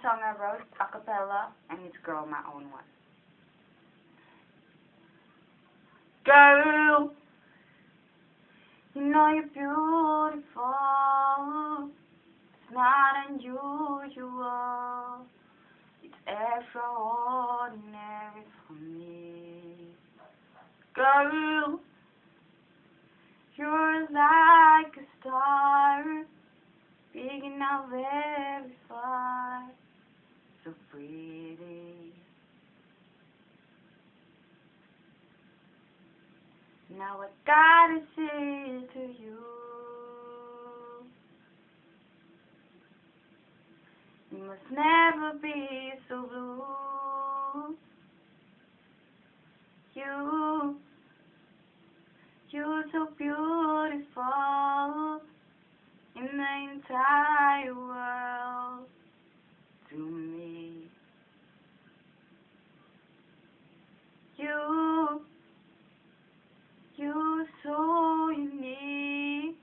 song I wrote a cappella, and it's Girl, My Own One. Girl, you know you're beautiful. It's not unusual. It's extraordinary for me. Girl, you're like a star, big and not very far, so pretty. Now I gotta say to you, you must never be so blue. You're so beautiful in the entire world to me. You're so unique,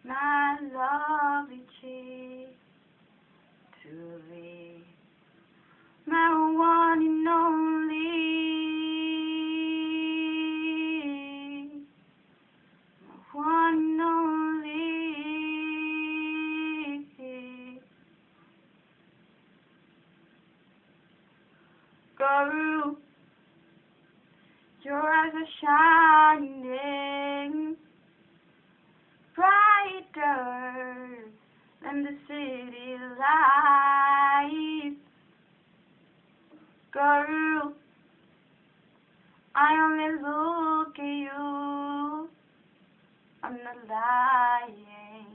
my lovely chick to be, my one and only. One and only. Girl, your eyes are shining brighter than the city lights. Girl, I only look at you. I'm not lying,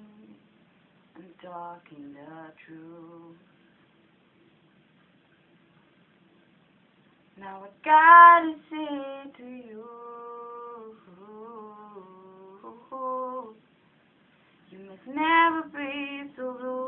I'm talking the truth. Now I gotta say to you, you must never be so blue.